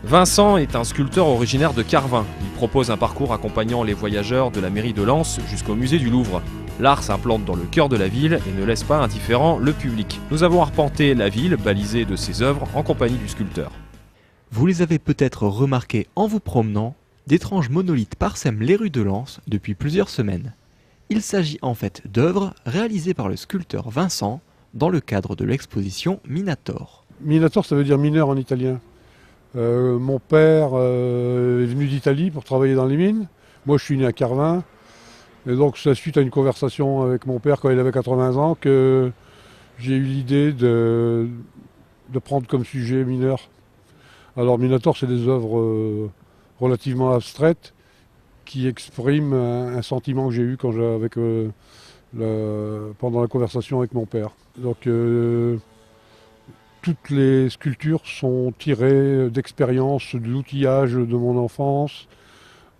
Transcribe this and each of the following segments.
Vincent est un sculpteur originaire de Carvin. Il propose un parcours accompagnant les voyageurs de la mairie de Lens jusqu'au musée du Louvre. L'art s'implante dans le cœur de la ville et ne laisse pas indifférent le public. Nous avons arpenté la ville, balisée de ses œuvres, en compagnie du sculpteur. Vous les avez peut-être remarqués en vous promenant, d'étranges monolithes parsèment les rues de Lens depuis plusieurs semaines. Il s'agit en fait d'œuvres réalisées par le sculpteur Vincent dans le cadre de l'exposition Minator. Minator, ça veut dire mineur en italien. Mon père est venu d'Italie pour travailler dans les mines. Moi, je suis né à Carvin. Et donc, c'est suite à une conversation avec mon père quand il avait 80 ans que j'ai eu l'idée de prendre comme sujet mineur. Alors, Minator, c'est des œuvres relativement abstraites qui expriment un sentiment que j'ai eu pendant la conversation avec mon père. Donc, toutes les sculptures sont tirées d'expériences, de l'outillage de mon enfance,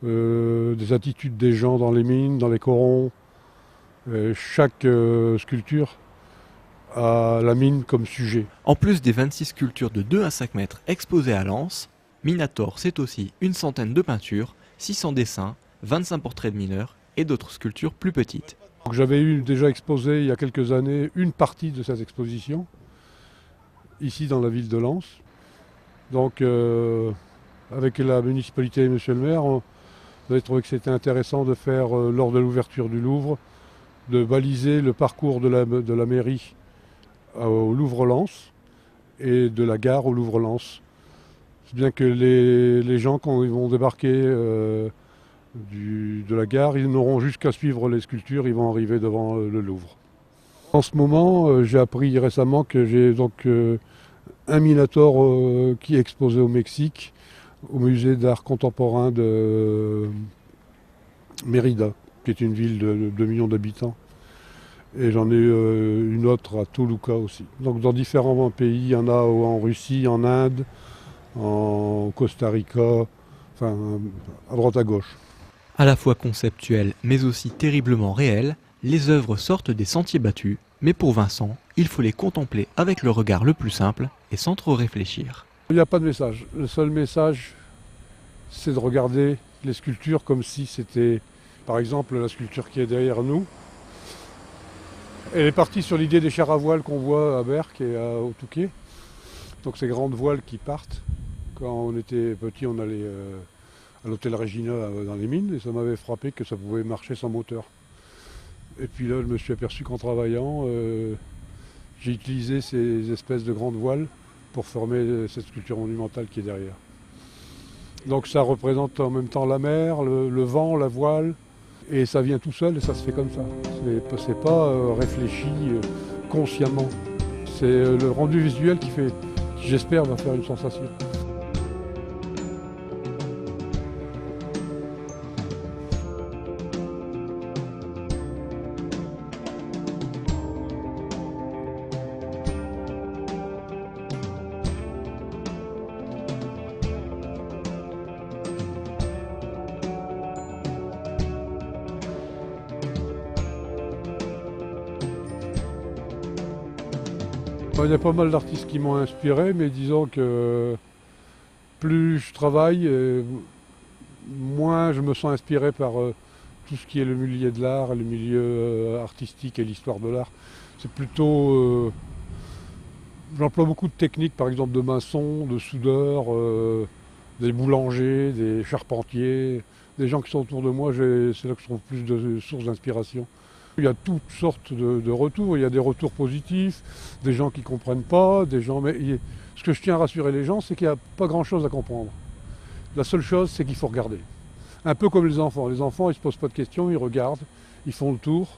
des attitudes des gens dans les mines, dans les corons. Chaque sculpture a la mine comme sujet. En plus des 26 sculptures de 2 à 5 mètres exposées à Lens, Minator c'est aussi une centaine de peintures, 600 dessins, 25 portraits de mineurs et d'autres sculptures plus petites. J'avais déjà exposé il y a quelques années une partie de cette exposition, ici dans la ville de Lens. Donc avec la municipalité et M. le maire, on avait trouvé que c'était intéressant de faire, lors de l'ouverture du Louvre, de baliser le parcours de la mairie au Louvre-Lens et de la gare au Louvre-Lens. C'est bien que les gens, quand ils vont débarquer de la gare, ils n'auront juste qu'à suivre les sculptures, ils vont arriver devant le Louvre. En ce moment, j'ai appris récemment que j'ai donc un Minator qui est exposé au Mexique, au musée d'art contemporain de Mérida, qui est une ville de 2 millions d'habitants. Et j'en ai une autre à Toluca aussi. Donc dans différents pays, il y en a en Russie, en Inde, en Costa Rica, enfin à droite à gauche. À la fois conceptuelles mais aussi terriblement réelles, les œuvres sortent des sentiers battus, mais pour Vincent, il faut les contempler avec le regard le plus simple et sans trop réfléchir. Il n'y a pas de message. Le seul message, c'est de regarder les sculptures comme si c'était, par exemple, la sculpture qui est derrière nous. Elle est partie sur l'idée des chars à voile qu'on voit à Berck et au Touquet. Donc ces grandes voiles qui partent. Quand on était petit, on allait à l'hôtel Regina dans les mines et ça m'avait frappé que ça pouvait marcher sans moteur. Et puis là, je me suis aperçu qu'en travaillant, j'ai utilisé ces espèces de grandes voiles pour former cette sculpture monumentale qui est derrière. Donc ça représente en même temps la mer, le vent, la voile, et ça vient tout seul et ça se fait comme ça. C'est pas réfléchi consciemment. C'est le rendu visuel qui j'espère, va faire une sensation. Il y a pas mal d'artistes qui m'ont inspiré, mais disons que plus je travaille, moins je me sens inspiré par tout ce qui est le milieu de l'art, le milieu artistique et l'histoire de l'art. C'est plutôt... j'emploie beaucoup de techniques, par exemple de maçons, de soudeurs, des boulangers, des charpentiers, des gens qui sont autour de moi, c'est là que je trouve plus de sources d'inspiration. Il y a toutes sortes de retours, il y a des retours positifs, des gens qui ne comprennent pas, mais ce que je tiens à rassurer les gens, c'est qu'il n'y a pas grand-chose à comprendre. La seule chose, c'est qu'il faut regarder. Un peu comme les enfants. Les enfants, ils ne se posent pas de questions, ils regardent, ils font le tour,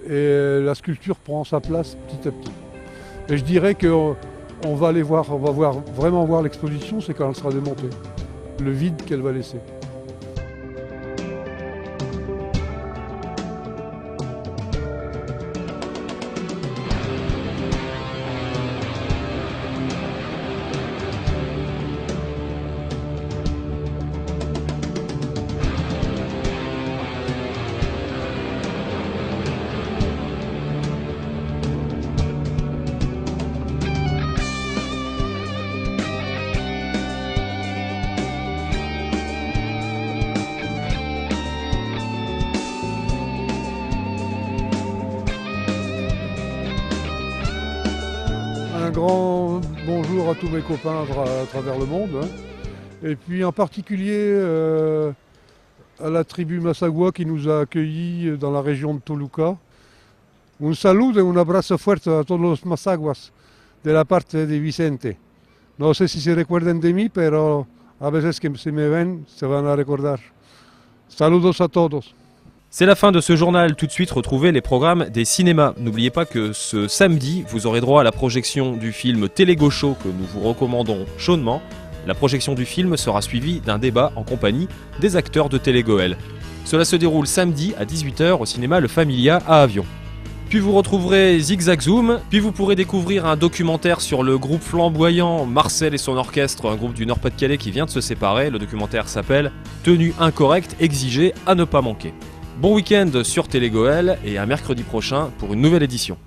et la sculpture prend sa place petit à petit. Et je dirais qu'on va vraiment voir l'exposition, c'est quand elle sera démontée. Le vide qu'elle va laisser. grand bonjour à tous mes copains à travers le monde. Hein. Et puis en particulier à la tribu Massagua qui nous a accueillis dans la région de Toluca. Un saludo et un abrazo fuerte a todos los Massaguas de la parte de Vicente. No sé si se recuerdan de mí, pero a veces que si me ven se van a recordar. Saludos a todos. C'est la fin de ce journal. Tout de suite, retrouvez les programmes des cinémas. N'oubliez pas que ce samedi, vous aurez droit à la projection du film Télégaucho que nous vous recommandons chaudement. La projection du film sera suivie d'un débat en compagnie des acteurs de Télégoël. Cela se déroule samedi à 18h au cinéma Le Familia à Avion. Puis vous retrouverez Zigzag Zoom, puis vous pourrez découvrir un documentaire sur le groupe flamboyant Marcel et son orchestre, un groupe du Nord-Pas-de-Calais qui vient de se séparer. Le documentaire s'appelle « Tenue incorrecte exigée à ne pas manquer ». Bon week-end sur Télégoël et à mercredi prochain pour une nouvelle édition.